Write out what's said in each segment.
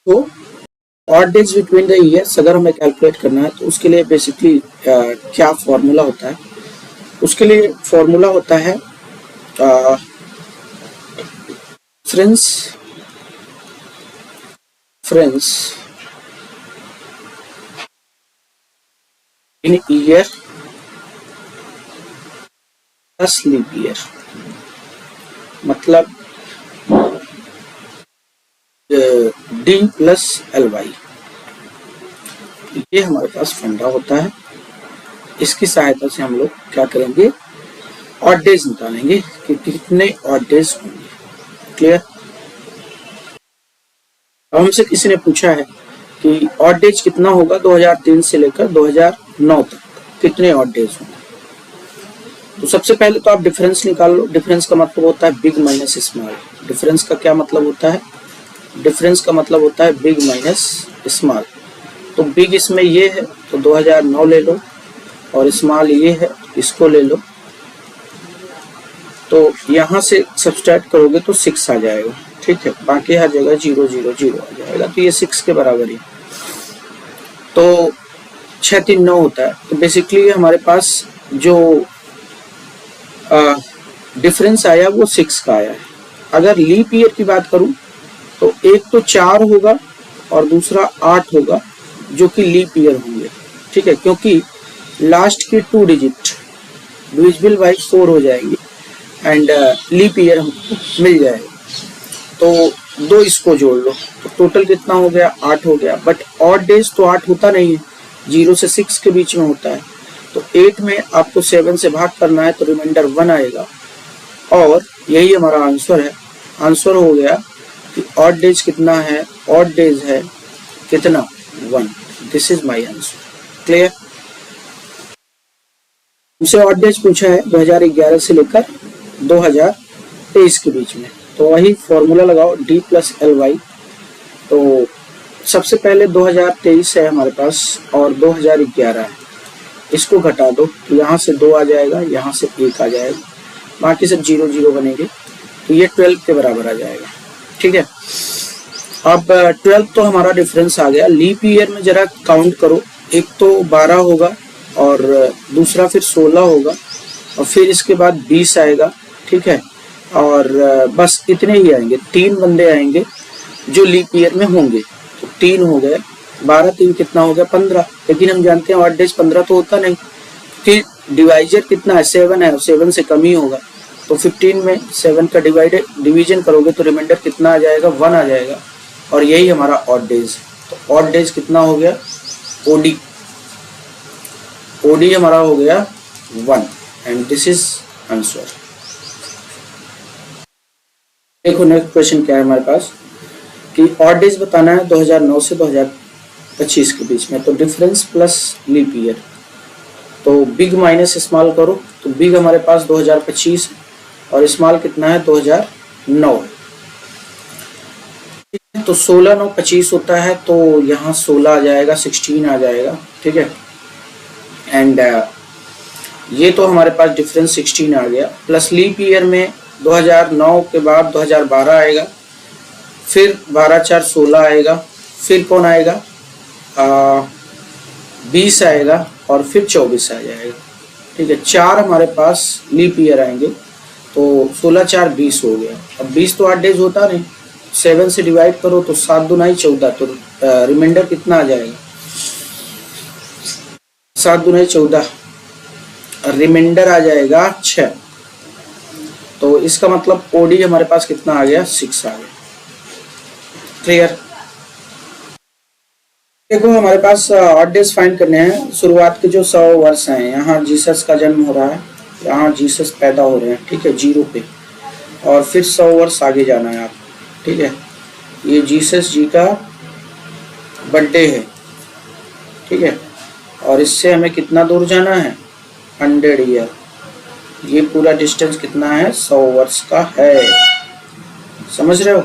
तो odd days between the years अगर हमें कैलकुलेट करना है तो उसके लिए बेसिकली क्या फॉर्मूला होता है? उसके लिए फॉर्मूला होता है friends in year plus leap year, मतलब डी प्लस एल वाई। ये हमारे पास फंडा होता है। इसकी सहायता से हम लोग क्या करेंगे, ऑड डेज निकालेंगे कि कितने ऑड डेज होंगे। क्लियर? अब हमसे किसी ने पूछा है कि ऑड डेज कितना होगा 2003 से लेकर 2009 तक, कितने ऑड डेज होंगे। तो सबसे पहले तो आप डिफरेंस निकाल लो। डिफरेंस का मतलब होता है बिग माइनस स्मॉल। डिफरेंस का क्या मतलब होता है? डिफरेंस का मतलब होता है बिग माइनस स्मॉल। तो बिग इसमें ये है तो 2009 ले लो, और स्मॉल ये है इसको ले लो। तो यहाँ से सब्सट्रैक्ट करोगे तो 6 आ जाएगा। ठीक है, बाकी हर जगह 0 0 0 आ जाएगा, तो ये 6 के बराबर ही। तो 6 3 9 होता है। तो बेसिकली हमारे पास जो डिफरेंस आया वो 6 का आया है। अगर लीप ईयर की बात करूं तो एक तो 4 होगा और दूसरा 8 होगा, जो कि लीप ईयर होंगे। ठीक है, क्योंकि लास्ट के 2 डिजिट डिविजिबल बाय 4 हो जाएंगे एंड लीप ईयर हमको मिल जाएगा। तो 2 इसको जोड़ लो तो टोटल कितना हो गया, 8 हो गया। बट ऑड डेज तो 8 होता नहीं है, 0 से 6 के बीच में होता है। तो 8 में आपको 7 से भाग करना है तो रिमाइंडर 1 आएगा, और यही हमारा आंसर है। आंसर हो गया कि ऑड डेज कितना है, ऑड डेज है कितना, 1। This is my answer. Clear? हमसे ऑड डेज पूछा है 2011 से लेकर 2023 के बीच में। तो वही फॉर्मूला लगाओ, डी प्लस एल वाई। तो सबसे पहले 2023 है हमारे पास और 2011 है, इसको घटा दो तो यहाँ से 2 आ जाएगा, यहाँ से 1 आ जाएगा, बाकी सब 0 0 बनेंगे। तो ये 12 के बराबर आ जाएगा। ठीक है, अब 12 तो हमारा डिफरेंस आ गया। लीप ईयर में जरा काउंट करो, एक तो 12 होगा और दूसरा फिर 16 होगा और फिर इसके बाद 20 आएगा। ठीक है, और बस इतने ही आएंगे, 3 बंदे आएंगे जो लीप ईयर में होंगे। तो 3 हो गए, 12 3 कितना हो गया, 15। लेकिन हम जानते हैं ऑड डेज 15 तो होता नहीं, कि डिवाइजर कितना है, 7 है, 7 से कम ही होगा। तो 15 में 7 का डिवीजन करोगे तो रिमाइंडर कितना आ जाएगा, 1 आ जाएगा, और यही हमारा ऑड डेज। तो ऑड डेज कितना हो गया, ओडी हमारा हो गया 1 एंड दिस इज आंसर। देखो नेक्स्ट क्वेश्चन क्या है हमारे पास, कि ऑड डेज बताना है 2009 से 2025 के बीच में। तो डिफरेंस प्लस लीप ईयर, तो बिग माइनस स्मॉल करो। तो बिग हमारे पास 2025 और स्मॉल कितना है, 2009 है। तो 16 9 25 होता है, तो यहाँ 16 आ जाएगा, 16 आ जाएगा। ठीक है, एंड ये तो हमारे पास डिफरेंस 16 आ गया। प्लस लीप ईयर में 2009 के बाद 2012 आएगा, फिर 12 4 16 आएगा, फिर कौन आएगा, 20 आएगा और फिर 24 आ जाएगा। ठीक है, 4 हमारे पास लीप ईयर आएंगे, तो 16 4 20 हो गया। अब 20 तो 8 डेज होता नहीं, 7 से डिवाइड करो तो 7 दूना 14, तो रिमाइंडर कितना आ जाएगा, 7 दूना 14, रिमाइंडर आ जाएगा 6। तो इसका मतलब ओडी हमारे पास कितना आ गया, 6 आ गया। क्लियर? देखो हमारे पास ऑड डेज फाइंड करने हैं। शुरुआत के जो 100 वर्ष हैं, यहाँ जीसस का जन्म हो रहा है, यहाँ जीसस पैदा हो रहे हैं। ठीक है, 0 पे, और फिर 100 वर्ष आगे जाना है आप। ठीक है, ये जीसस जी का बर्थडे है। ठीक है, और इससे हमें कितना दूर जाना है, 100 ईयर। ये पूरा डिस्टेंस कितना है, 100 वर्ष का है। समझ रहे हो?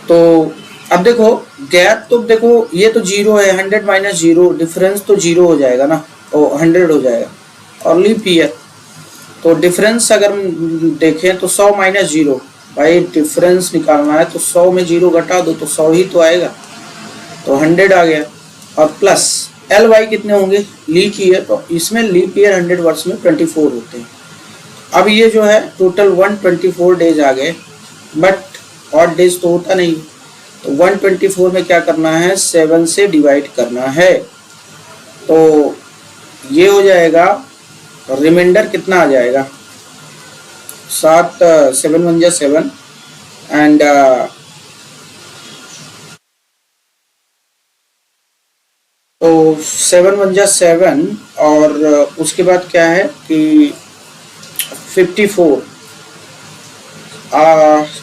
तो अब देखो गैप, तो देखो ये तो 0 है, 100 माइनस 0, डिफरेंस तो 0 हो जाएगा ना, और 100 हो जाएगा। और लीप ईयर तो डिफरेंस अगर देखें तो 100 माइनस 0, भाई डिफरेंस निकालना है तो 100 में 0 घटा दो तो 100 ही तो आएगा, तो 100 आ गया। और प्लस एल वाई कितने होंगे, लीप ईयर, तो इसमें लीप ईयर 100 वर्ष में 24 होते हैं। अब ये जो है टोटल 124 डेज आ गए, बट ऑड डेज तो होता नहीं, तो 124 में क्या करना है, 7 से डिवाइड करना है, तो ये हो जाएगा, रिमाइंडर कितना आ जाएगा, 7 7 1 7 एंड तो 7 1 7 और उसके बाद क्या है कि 54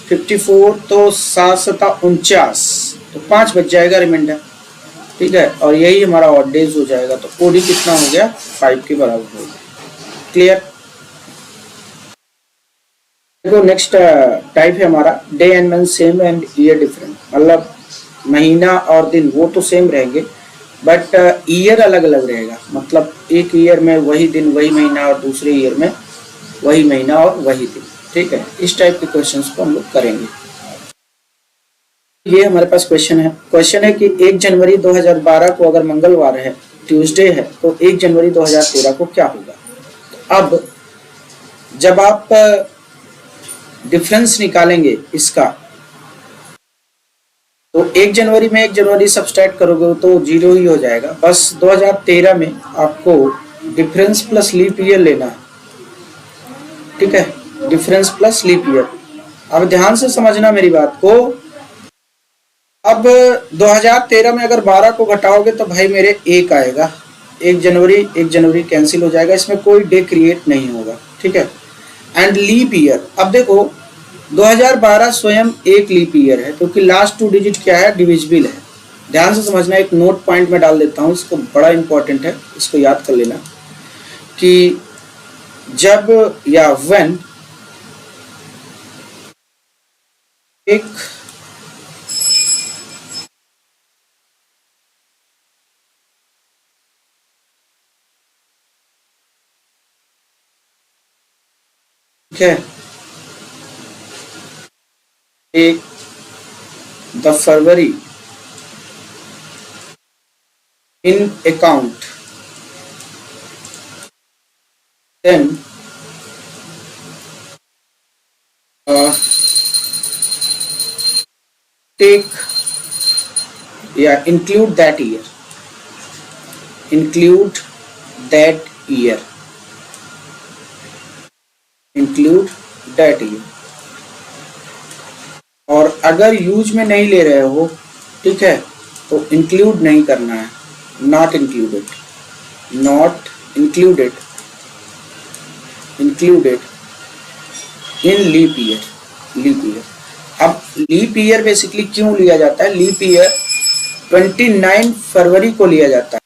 54 तो 7 7 49, तो 5 बच जाएगा रिमाइंडर, ठीक है, और यही हमारा ऑड डेज हो जाएगा। तो ओडी कितना हो गया, 5 के बराबर हो गया। क्लियर। देखो नेक्स्ट टाइप है हमारा day and month same and year different, मतलब महीना और दिन वो तो सेम रहेंगे बट ईयर अलग अलग रहेगा, मतलब एक ईयर में वही दिन वही महीना और दूसरे ईयर में वही महीना और वही दिन, ठीक है। इस टाइप के क्वेश्चंस को हम लोग करेंगे। ये हमारे पास क्वेश्चन है कि 1 जनवरी 2012 को अगर मंगलवार है, ट्यूसडे है, तो 1 जनवरी 2013 को क्या होगा। अब जब आप डिफरेंस निकालेंगे इसका, तो 1 जनवरी में 1 जनवरी सब्सट्रैक्ट करोगे तो 0 ही हो जाएगा। बस 2013 में आपको डिफरेंस प्लस लीप ईयर लेना है, ठीक है, डिफरेंस प्लस लीप ईयर। अब ध्यान से समझना मेरी बात को। अब 2013 में अगर 12 को घटाओगे तो भाई मेरे 1 आएगा, 1 जनवरी कैंसिल हो जाएगा, इसमें कोई डे क्रिएट नहीं होगा, ठीक है। एंड लीप ईयर, अब देखो 2012 स्वयं एक लीप ईयर है क्योंकि लास्ट 2 डिजिट क्या है, डिविजिबल है। ध्यान से समझना, एक नोट पॉइंट में डाल देता हूँ, इसको बड़ा इंपॉर्टेंट है, इसको याद कर लेना कि जब या व्हेन एक है एक the February in account, then take या include that year, include that year, include that year. और अगर यूज में नहीं ले रहे हो, ठीक है, तो इंक्लूड नहीं करना है, not included, not included, included in leap year, leap year. अब लीप ईयर बेसिकली क्यों लिया जाता है, लीप ईयर 29 फरवरी को लिया जाता है,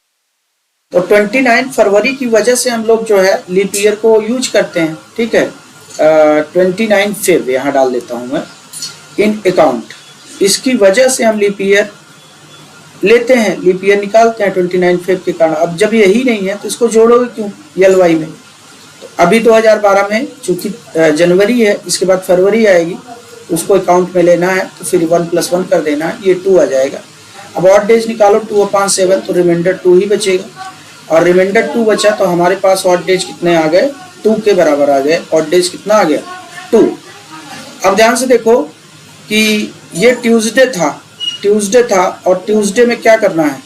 तो 29 फरवरी की वजह से हम लोग जो है लीप ईयर को यूज करते हैं, ठीक है। 29 फेब यहाँ डाल देता हूँ मैं, इन अकाउंट, इसकी वजह से हम लीप ईयर लेते हैं, लीप ईयर निकालते हैं 29 फेब के कारण। अब जब यही नहीं है तो इसको जोड़ोगे क्यों एल वाई में, तो अभी 2012 में चूंकि जनवरी है, इसके बाद फरवरी आएगी, उसको अकाउंट में लेना है, तो फिर 1 + 1 कर देना है, ये 2 आ जाएगा। अब ऑड डेज निकालो 2/7, तो रिमाइंडर 2 ही बचेगा, और रिमाइंडर 2 बचा तो हमारे पास ऑड डेज कितने आ गए, 2 के बराबर आ गए। ऑड डेज कितना आ गया, 2। अब ध्यान से देखो कि ये ट्यूसडे था और ट्यूसडे में क्या करना है,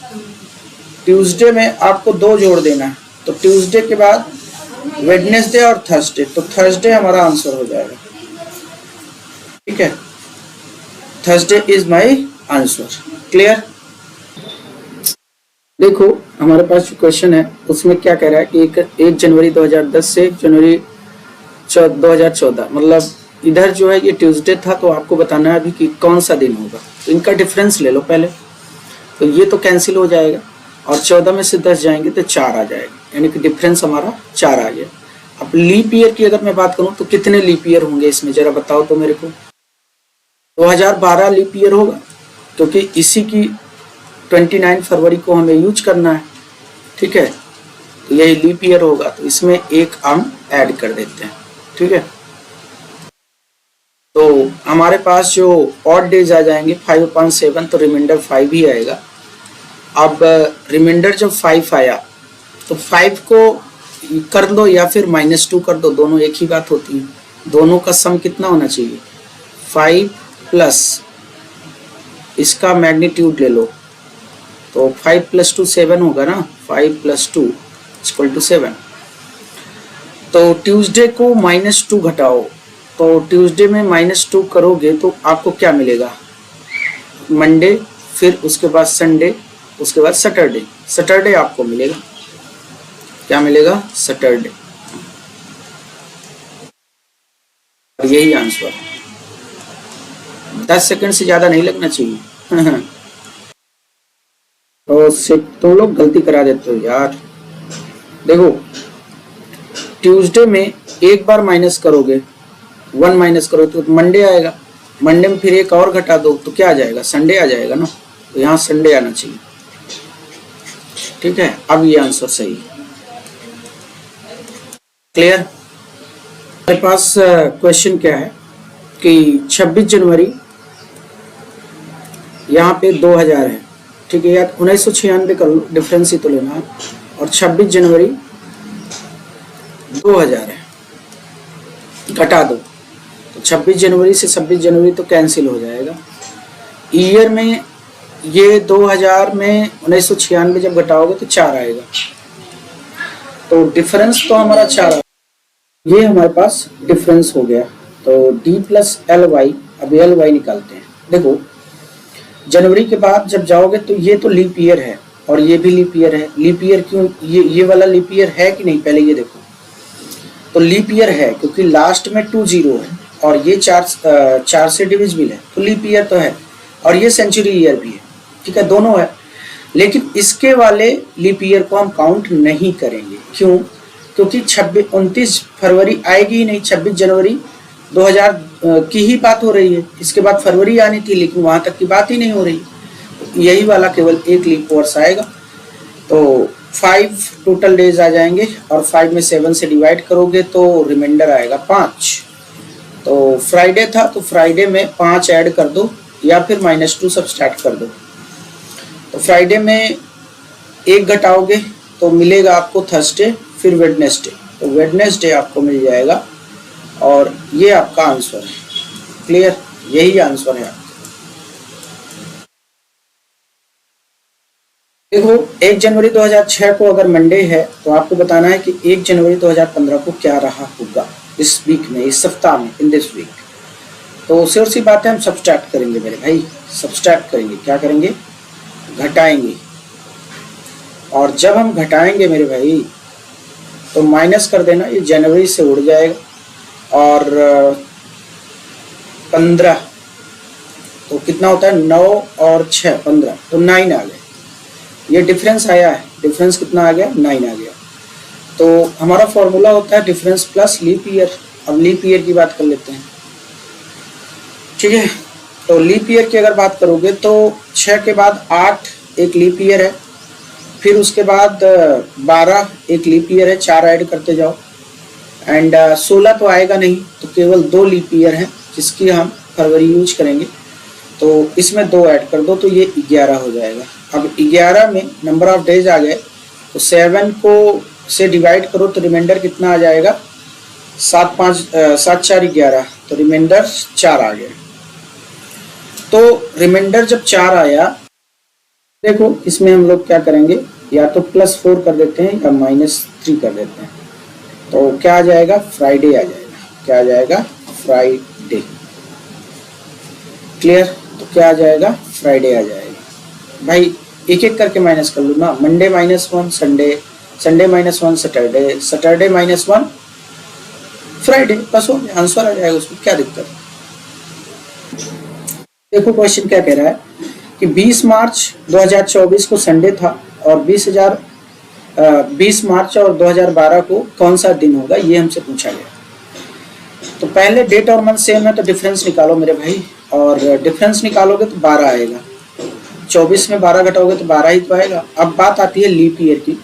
ट्यूसडे में आपको 2 जोड़ देना है, तो ट्यूसडे के बाद वेडनेसडे और थर्सडे, तो थर्सडे हमारा आंसर हो जाएगा, ठीक है, Thursday is my answer. Clear. देखो हमारे पास जो क्वेश्चन है उसमें क्या कह रहा है कि 1 जनवरी 2010 से 1 जनवरी 2014, मतलब इधर जो है ये ट्यूसडे था, तो आपको बताना है अभी कि कौन सा दिन होगा, तो इनका डिफरेंस ले लो पहले, तो ये तो कैंसिल हो जाएगा, और 14 में से 10 जाएंगे तो 4 आ जाएगा, यानी कि डिफरेंस हमारा 4 आ गया। अब लीप ईयर की अगर मैं बात करूं तो कितने लीप ईयर होंगे इसमें, जरा बताओ तो मेरे को। 2012 लीप ईयर होगा क्योंकि इसी की 29 फरवरी को हमें यूज करना है, ठीक है, तो यही लीप ईयर होगा, तो इसमें एक हम ऐड कर देते हैं, ठीक है। तो हमारे पास जो ऑड डेज आ जाएंगे 5/7, तो रिमाइंडर 5 ही आएगा। अब रिमाइंडर जब 5 आया तो 5 को कर दो या फिर -2 कर दो, दोनों एक ही बात होती है। दोनों का सम कितना होना चाहिए? 5 प्लस इसका मैग्नीट्यूड ले लो, तो 5 + 2 7 होगा ना, 5 + 2 = 7। तो ट्यूसडे को -2 घटाओ, तो ट्यूसडे में -2 करोगे तो आपको क्या मिलेगा? मंडे, फिर उसके बाद संडे, उसके बाद सैटरडे। सैटरडे आपको मिलेगा, क्या मिलेगा? सैटरडे। यही आंसर, 10 सेकंड से ज्यादा नहीं लगना चाहिए। और तुम लोग गलती करा देते हो यार। देखो, ट्यूसडे में एक बार माइनस करोगे, 1 माइनस करो तो मंडे आएगा। मंडे में फिर एक और घटा दो तो क्या आ जाएगा? संडे आ जाएगा ना। तो यहाँ संडे आना चाहिए, ठीक है। अब ये आंसर सही है। क्लियर? मेरे पास क्वेश्चन क्या है कि 26 जनवरी यहाँ पे 2000 है, ठीक है यार। 1996 का डिफरेंस ही तो लेना है, और 26 जनवरी 2000 है, घटा दो। तो 26 जनवरी से 26 जनवरी तो कैंसिल हो जाएगा। ईयर में ये 2000 में 1996 जब घटाओगे तो 4 आएगा, तो डिफरेंस तो हमारा 4 आएगा। ये हमारे पास डिफरेंस हो गया। तो D + LY, अब LY निकालते हैं। देखो, जनवरी के बाद जब जाओगे तो ये तो लीप ईयर है और ये भी लीप ईयर है। लीप ईयर क्यों? ये वाला लीप ईयर है कि नहीं, पहले ये देखो। तो लीप ईयर है क्योंकि लास्ट में 2 0 है और ये 4 से डिविजिबल है, तो लीप ईयर तो है। और ये सेंचुरी ईयर भी है, ठीक है, दोनों है। लेकिन इसके वाले लीप ईयर को हम काउंट नहीं करेंगे। क्यों? क्योंकि 29 फरवरी आएगी ही नहीं। 26 जनवरी 2000 की ही बात हो रही है, इसके बाद फरवरी आनी थी, लेकिन वहां तक की बात ही नहीं हो रही। तो यही वाला केवल एक लीप वर्ष आएगा। तो 5 टोटल डेज आ जाएंगे और 5 में 7 से डिवाइड करोगे तो रिमाइंडर आएगा 5। तो फ्राइडे था तो फ्राइडे में 5 ऐड कर दो या फिर -2 सब्सट्रैक्ट कर दो। तो फ्राइडे में 1 घटाओगे तो मिलेगा आपको थर्सडे, फिर वेडनेसडे। तो वेडनेसडे आपको मिल जाएगा और ये आपका आंसर है। क्लियर? यही आंसर है आपका। देखो, 1 जनवरी 2006 को अगर मंडे है तो आपको बताना है कि 1 जनवरी 2015 को क्या रहा होगा इस वीक में, इस सप्ताह में, इन दिस वीक। तो सिर्फ सी बात है, हम सब्सट्रैक्ट करेंगे मेरे भाई, सब्सट्रैक्ट करेंगे। क्या करेंगे? घटाएंगे। और जब हम घटाएंगे मेरे भाई तो माइनस कर देना, ये जनवरी से उड़ जाएगा। और 15 तो कितना होता है? 9 और 6 15, तो 9 आ गए। ये डिफरेंस आया है। डिफरेंस कितना आ गया? 9 आ गया। तो हमारा फॉर्मूला होता है डिफरेंस प्लस लीप ईयर। अब लीप ईयर की बात कर लेते हैं, ठीक है। तो लीप ईयर की अगर बात करोगे तो 6 के बाद 8 एक लीप ईयर है, फिर उसके बाद 12 एक लीप ईयर है, 4 ऐड करते जाओ। एंड 16 तो आएगा नहीं, तो केवल 2 लीप ईयर है जिसकी हम फरवरी यूज करेंगे। तो इसमें 2 ऐड कर दो तो ये 11 हो जाएगा। अब 11 में नंबर ऑफ डेज आ गए, तो 7 को से डिवाइड करो तो रिमाइंडर कितना आ जाएगा? 7 4 11, तो रिमाइंडर 4 आ गया। तो रिमाइंडर जब 4 आया, देखो इसमें हम लोग क्या करेंगे, या तो +4 कर देते हैं या -3 कर देते हैं। तो क्या आ जाएगा? फ्राइडे आ जाएगा। क्या आ जाएगा? फ्राइडे। क्लियर? तो क्या आ जाएगा? फ्राइडे आ जाएगा। भाई एक एक करके माइनस कर लो ना। Monday -1 Sunday, Sunday -1 Saturday, Saturday -1 Friday, बस हो गया, आंसर आ जाएगा उसमें, क्या दिक्कत। देखो क्वेश्चन क्या कह रहा है कि 20 मार्च 2024 को संडे था और 20 मार्च और 2012 को कौन सा दिन होगा, ये हमसे पूछा गया। तो पहले डेट और मंथ सेम है तो डिफरेंस निकालो मेरे भाई, और डिफरेंस निकालोगे तो 12 आएगा। 24 में 12 घटाओगे तो 12 ही तो आएगा। अब बात आती है लीप ईयर की,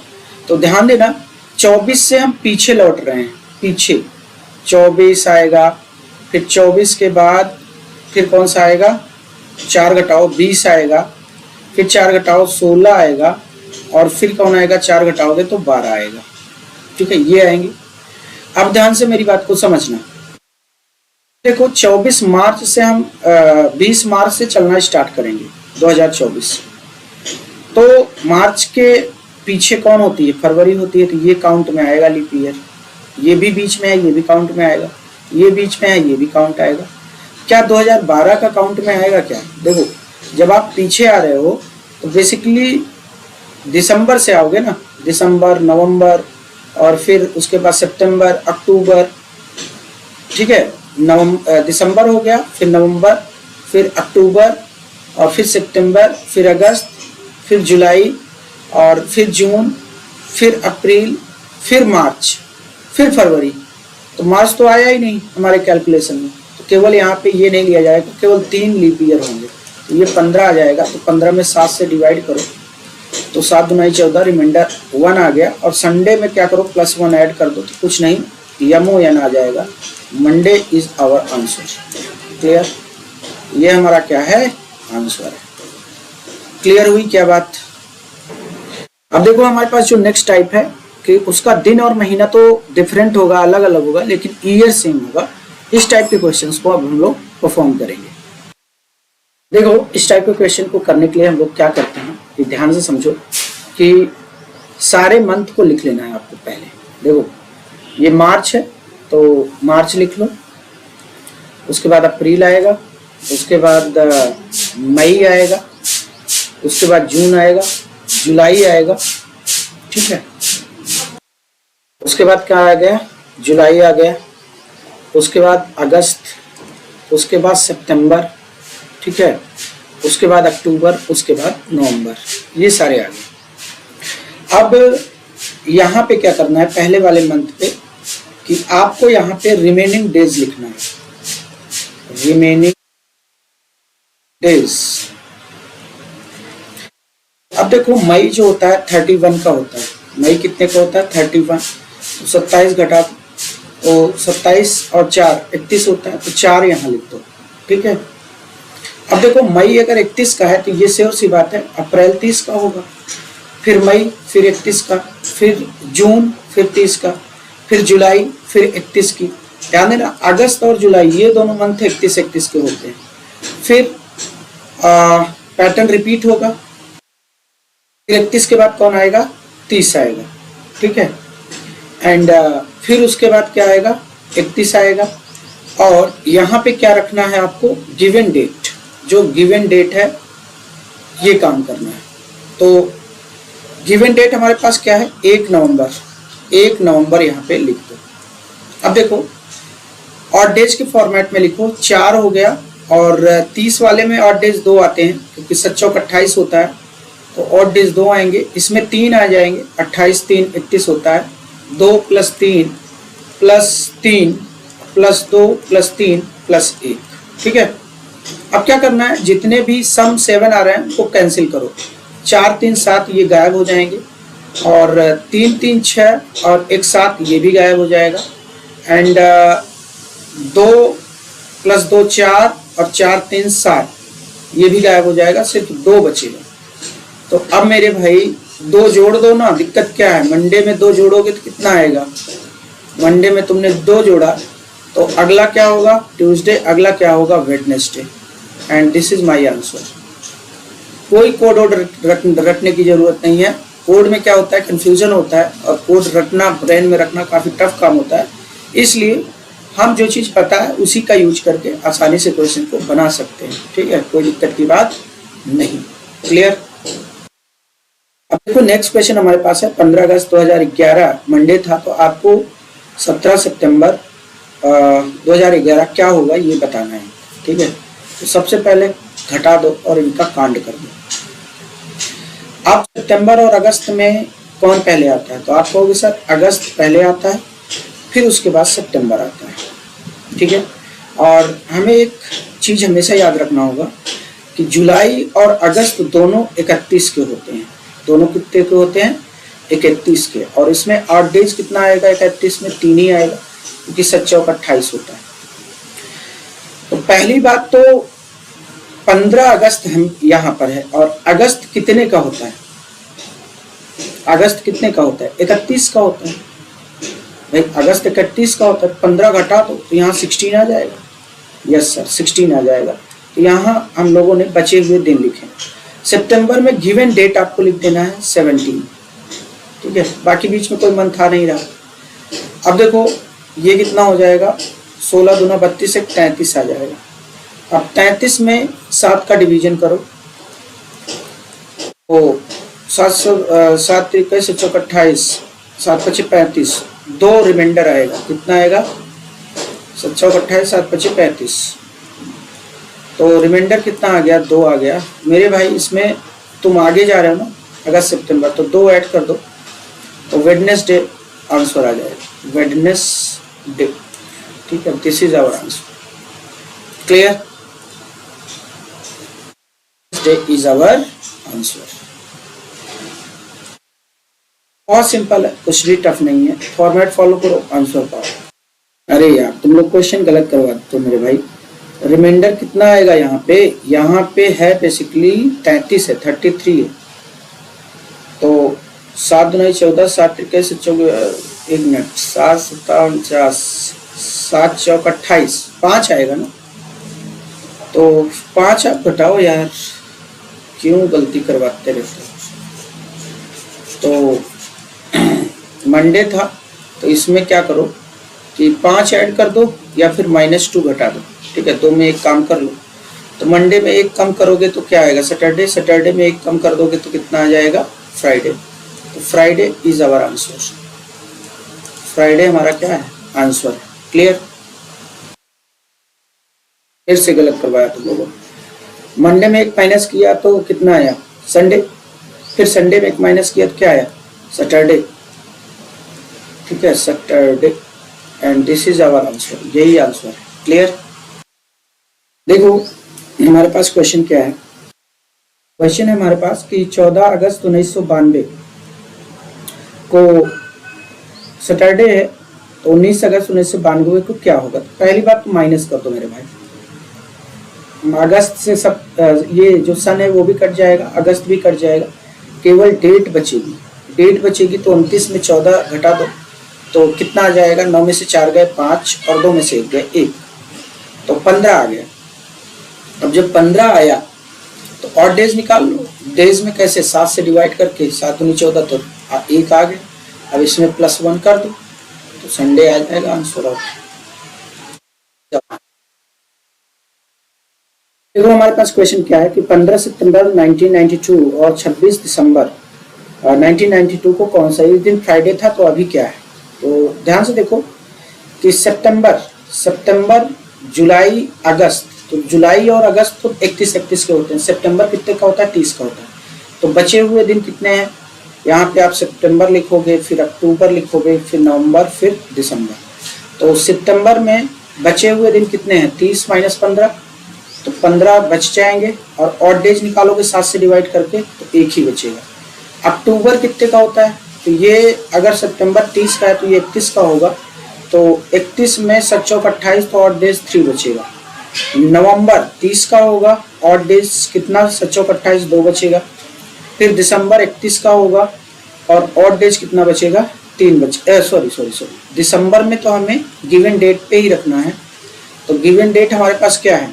तो ध्यान देना 24 से हम पीछे लौट रहे हैं। पीछे 24 आएगा, फिर 24 के बाद फिर कौन सा आएगा, 4 घटाओ 20 आएगा, फिर 4 घटाओ 16 आएगा, और फिर कौन आएगा, 4 घटाओगे तो 12 आएगा। ठीक है, ये आएंगे। अब ध्यान से मेरी बात को समझना। देखो 24 मार्च से हम 20 मार्च से चलना स्टार्ट करेंगे 2024। तो मार्च के पीछे कौन होती है, फरवरी होती है, तो ये काउंट में आएगा लीप ईयर। ये भी बीच में है, ये भी काउंट में आएगा, ये बीच में है, ये भी काउंट आएगा। क्या 2012 का काउंट में आएगा क्या? देखो जब आप पीछे आ रहे हो तो बेसिकली दिसंबर से आओगे ना, दिसंबर, नवंबर, और फिर उसके बाद सितंबर, अक्टूबर। ठीक है, दिसंबर हो गया, फिर नवंबर, फिर अक्टूबर, और फिर सितंबर, फिर अगस्त, फिर जुलाई, और फिर जून, फिर अप्रैल, फिर मार्च, फिर फरवरी। तो मार्च तो आया ही नहीं हमारे कैलकुलेशन में, तो केवल यहाँ पे ये नहीं लिया जाएगा, केवल 3 लीप ईयर होंगे, तो ये 15 आ जाएगा। तो 15 में 7 से डिवाइड करो तो 7 दूनी 14, रिमाइंडर 1 आ गया। और संडे में क्या करो, +1 ऐड कर दो, तो कुछ नहीं, MON आ जाएगा। Monday is our answer. Clear, ये हमारा क्या है, आंसर है। क्लियर हुई क्या बात? अब देखो हमारे पास जो नेक्स्ट टाइप है कि उसका दिन और महीना तो डिफरेंट होगा, अलग अलग होगा, लेकिन ईयर सेम होगा। इस टाइप के क्वेश्चंस को अब हम लोग परफॉर्म करेंगे। देखो इस टाइप के क्वेश्चन को करने के लिए हम लोग क्या करते हैं कि ध्यान से समझो कि सारे मंथ को लिख लेना है आपको पहले। देखो ये मार्च है तो मार्च लिख लो, उसके बाद अप्रैल आएगा, उसके बाद मई आएगा, उसके बाद जून आएगा, जुलाई आएगा। ठीक है, उसके बाद क्या आ गया, जुलाई आ गया, उसके बाद अगस्त, उसके बाद सितंबर, ठीक है, उसके बाद अक्टूबर, उसके बाद नवंबर। ये सारे आ गए। अब यहाँ पे क्या करना है, पहले वाले मंथ पे कि आपको यहाँ पे रिमेनिंग डेज लिखना है, रिमेनिंग डेज। अब देखो मई जो होता है 31 का होता है, मई कितने का होता है, 31। तो 27 घटा तो 27 और 4 31 होता है, तो 4 यहाँ लिख दो। ठीक है, अब देखो मई अगर 31 का है तो ये से और सी बात है अप्रैल 30 का होगा, फिर मई, फिर 31 का, फिर जून, फिर 30 का, फिर जुलाई, फिर 31 की। ध्यान देना अगस्त और जुलाई ये दोनों मंथ 31-31 के होते हैं। फिर पैटर्न रिपीट होगा, फिर 31 के बाद कौन आएगा, 30 आएगा। ठीक है, एंड फिर उसके बाद क्या आएगा, 31 आएगा। और यहाँ पे क्या रखना है आपको, गिवन डेट, जो गिवन डेट है ये काम करना है। तो गिवन डेट हमारे पास क्या है, 1 नवंबर, 1 नवंबर यहाँ पे लिख दो। अब देखो ऑड डेज के फॉर्मेट में लिखो, 4 हो गया, और 30 वाले में ऑड डेज 2 आते हैं क्योंकि 7 चौक 28 होता है, तो ऑड डेज 2 आएंगे, इसमें 3 आ जाएंगे, 28 3 31 होता है, 2 + 3 + 3 + 2 + 3 + 1। ठीक है, अब क्या करना है, जितने भी सम 7 आ रहे हैं उनको कैंसिल करो, 4 3 7 ये गायब हो जाएंगे, और 3 3 6 और 1 7 ये भी गायब हो जाएगा, एंड 2 + 2 4 और 4 3 7 ये भी गायब हो जाएगा, सिर्फ 2 बचेगा। तो अब मेरे भाई 2 जोड़ दो ना, दिक्कत क्या है, मंडे में 2 जोड़ोगे तो कितना आएगा, मंडे में तुमने 2 जोड़ा तो अगला क्या होगा, ट्यूसडे, अगला क्या होगा, Wednesday, and this is my answer. कोई कोड रटने की जरूरत नहीं है। कोड में क्या होता है, कंफ्यूजन होता है, और कोड रटना, ब्रेन में रखना काफी टफ काम होता है, इसलिए हम जो चीज पता है उसी का यूज करके आसानी से क्वेश्चन को बना सकते हैं। ठीक है, कोई दिक्कत की बात नहीं। क्लियर? अब देखो नेक्स्ट क्वेश्चन हमारे पास है, 15 अगस्त 2011 मंडे था, तो आपको 17 सितंबर 2011 क्या होगा ये बताना है। ठीक है, तो सबसे पहले घटा दो और इनका कांड कर दो। अब सितंबर और अगस्त में कौन पहले आता है, तो आप कहोगे सर अगस्त पहले आता है, फिर उसके बाद सितंबर आता है। ठीक है, और हमें एक चीज हमेशा याद रखना होगा कि जुलाई और अगस्त दोनों 31 के होते हैं, दोनों कितने के होते हैं, 31 के, और इसमें 8 डेज कितना आएगा, 31 में 3 ही आएगा क्योंकि 7 चौक 28 होता है। तो पहली बात तो 15 अगस्त हम यहाँ पर है, और अगस्त कितने का होता है? अगस्त कितने का होता है? 31 का होता है भाई। अगस्त 31 का होता है, 15 घटा दो तो यहाँ 16 आ जाएगा। यस सर, 16 आ जाएगा। तो यहाँ हम लोगों ने बचे हुए दिन लिखे। सितंबर में गिवन डेट आपको लिख देना है 17, ठीक है। बाकी बीच में कोई मंथ आ नहीं रहा। अब देखो ये कितना हो जाएगा, 16 दूना 32 से 33 आ जाएगा। अब 33 में 7 का डिवीजन करो तो 7 तरीके से 28, 7 पचे 35, 2 रिमाइंडर आएगा। कितना आएगा? 7 चौक 28, 7 पचे 35। तो रिमाइंडर कितना आ गया? 2 आ गया। मेरे भाई इसमें तुम आगे जा रहे हो ना, अगस्त सितंबर, तो 2 ऐड कर दो तो वेडनेसडे आंसर आ जाएगा। वेडनेसडे, ठीक है। This is our answer. Clear? Day is our answer. बहुत सिंपल है, कुछ भी टफ नहीं है। फॉर्मेट फॉलो करो, आंसर पाओ। अरे यार तुम लोग क्वेश्चन गलत करवा दो मेरे भाई। रिमाइंडर कितना आएगा यहाँ पे? यहाँ पे है बेसिकली 33 है, 33 है। तो 7 दूना 14, 7 तरीके से 1 मिनट, 7 7 49, 7 चौक 28, 5 आएगा ना। तो 5 आप घटाओ यार, क्यों गलती करवाते रहते हो। तो मंडे था तो इसमें क्या करो कि 5 ऐड कर दो या फिर -2 घटा दो, ठीक है। 2 में 1 काम कर लो। तो मंडे में 1 कम करोगे तो क्या आएगा? सैटरडे। सैटरडे में 1 कम कर दोगे तो कितना आ जाएगा? फ्राइडे। तो Friday is our answer. Friday हमारा क्या है? आंसर है। क्लियर? फिर से गलत करवाया तुम लोगों ने। मंडे में 1 माइनस किया तो कितना आया? संडे। फिर संडे में 1 माइनस किया तो क्या आया? सैटरडे, ठीक है। Saturday, and this is our answer. यही आंसर है। क्लियर? देखो हमारे पास क्वेश्चन क्या है। क्वेश्चन है हमारे पास कि 14 अगस्त 1992 को सैटरडे है, तो 19 अगस्त 1992 को क्या होगा? तो पहली बात तो माइनस कर दो मेरे भाई। अगस्त से सब ये जो सन है वो भी कट जाएगा, अगस्त भी कट जाएगा, केवल डेट बचेगी। डेट बचेगी तो 29 में 14 घटा दो तो कितना आ जाएगा? 9 में से 4 गए 5 और 2 में से 1 गए 1, तो 15 आ गया। अब जब 15 आया तो और डेज निकाल लो। डेज में कैसे? 7 से डिवाइड करके, 7 दूनी 14, तो 1 आ गया। अब इसमें +1 कर दो तो संडे आ जाएगा आंसर। और देखो हमारे पास क्वेश्चन क्या है कि 15 सितंबर 1992 और 26 दिसंबर 1992 को कौन सा? इस दिन फ्राइडे था, तो अभी क्या है? तो ध्यान से देखो कि सितंबर, जुलाई, अगस्त, तो जुलाई और अगस्त तो 31 के होते हैं। सितंबर कितने का होता है? 30 का होता है। तो बचे हुए दिन कितने हैं? यहाँ पे आप सितंबर लिखोगे, फिर अक्टूबर लिखोगे, फिर नवंबर, फिर दिसंबर। तो सितंबर में बचे हुए दिन कितने हैं? 30 - 15, तो 15 बच जाएंगे। और ऑड डेज निकालोगे 7 से डिवाइड करके तो 1 ही बचेगा। अक्टूबर कितने का होता है? तो ये अगर सितंबर 30 का है तो ये 31 का होगा। तो 31 में 7 चौक 28, तो ऑड डेज 3 बचेगा। नवंबर 30 का होगा, ऑड डेज कितना? 7 चौक 28, 2 बचेगा। फिर दिसंबर 31 का होगा और ऑड डेज कितना बचेगा? 3 बचे। सॉरी, दिसंबर में तो हमें गिवन डेट पे ही रखना है। तो गिवन डेट हमारे पास क्या है?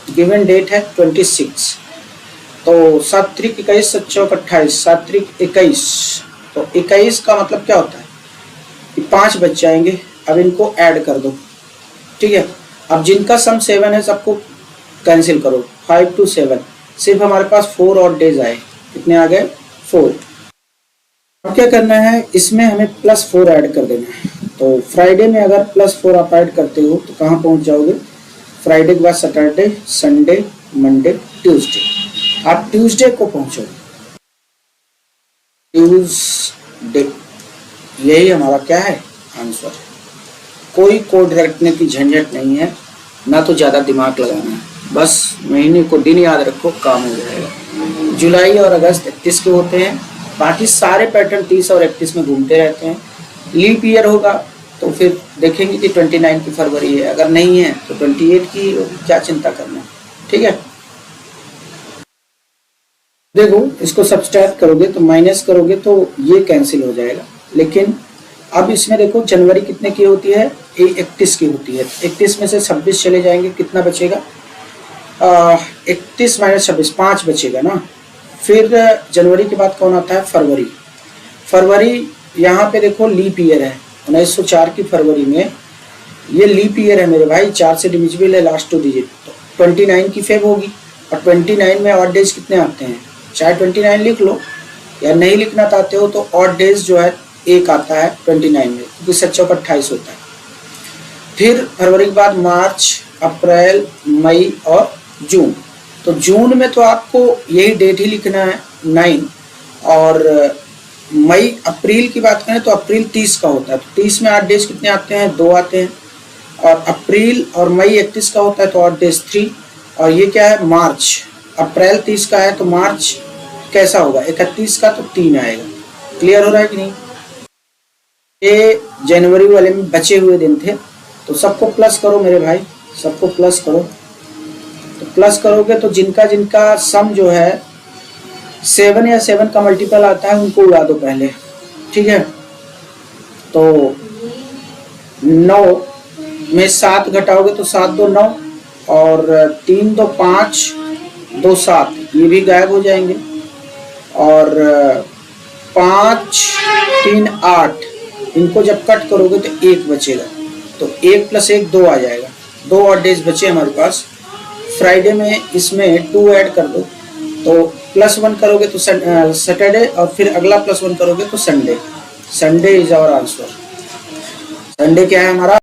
गिवन डेट है 26। तो 7 तरीक 21, 7 चौक 28, 7 तरीक 21, तो 21 का मतलब क्या होता है कि 5 बच जाएंगे। अब इनको ऐड कर दो, ठीक है। अब जिनका सम 7 है सबको कैंसिल करो, 5 to 7, सिर्फ हमारे पास 4 और डेज आए। कितने आ गए? 4। अब क्या करना है? इसमें हमें +4 ऐड कर देना है। तो फ्राइडे में अगर +4 आप ऐड करते हो तो कहाँ पहुँच जाओगे? फ्राइडे के बाद सैटरडे, संडे, मंडे, ट्यूसडे। आप ट्यूसडे को पहुँचोगे। ट्यूसडे, यही हमारा क्या है? आंसर। कोई कोड रखने की झंझट नहीं है, ना तो ज़्यादा दिमाग लगाना है। बस महीने को दिन याद रखो, काम हो जाएगा। जुलाई और अगस्त 31 के होते हैं। बाकी सारे पैटर्न 30 और 31 में घूमते रहते हैं। लीप ईयर होगा तो फिर देखेंगे कि 29 की फरवरी है, अगर नहीं है तो 28 की, क्या चिंता करना। ठीक है, देखो इसको सब्सट्रैक्ट करोगे तो माइनस करोगे तो ये कैंसिल हो जाएगा। लेकिन अब इसमें देखो जनवरी कितने की होती है, 31 की होती है। 31 में से 26 चले जाएंगे, कितना बचेगा, 31 माइनस 26, 5 बचेगा ना। फिर जनवरी के बाद कौन आता है, फरवरी। फरवरी यहाँ पे देखो लीप ईयर है, 1904 की फरवरी में ये लीप ईयर है मेरे भाई, 4 से डिविजिबल है लास्ट 2 डिजिट, तो 29 की फेब होगी। और 29 में ऑड डेज कितने आते हैं, चाहे 29 लिख लो या नहीं लिखना चाहते हो तो ऑड डेज जो है एक आता है 29 में, क्योंकि 7 चौक 28 होता है। फिर फरवरी के बाद मार्च, अप्रैल, मई और जून। तो जून में तो आपको यही डेट ही लिखना है 9। और मई अप्रैल की बात करें तो अप्रैल 30 का होता है, तो 30 में 8 डेज कितने आते हैं, 2 आते हैं। और अप्रैल और मई 31 का होता है तो 8 डेज 3। और ये क्या है, मार्च, अप्रैल 30 का है तो मार्च कैसा होगा, 31 का तो 3 आएगा। क्लियर हो रहा है कि नहीं। ये जनवरी वाले में बचे हुए दिन थे, तो सबको प्लस करो मेरे भाई, सबको प्लस करो। तो प्लस करोगे तो जिनका जिनका सम जो है 7 या 7 का मल्टीपल आता है उनको उड़ा दो पहले। ठीक है, तो 9 में 7 घटाओगे तो 7 2 9 और 3 2 5 2 7, ये भी गायब हो जाएंगे। और 5 3 8, इनको जब कट करोगे तो 1 बचेगा, तो 1 + 1 2 आ जाएगा। 2 और डेज बचे हमारे पास। फ्राइडे में इसमें 2 ऐड कर दो, तो +1 करोगे तो सैटरडे, और फिर अगला +1 करोगे तो Sunday. Sunday is our answer. Sunday क्या है हमारा,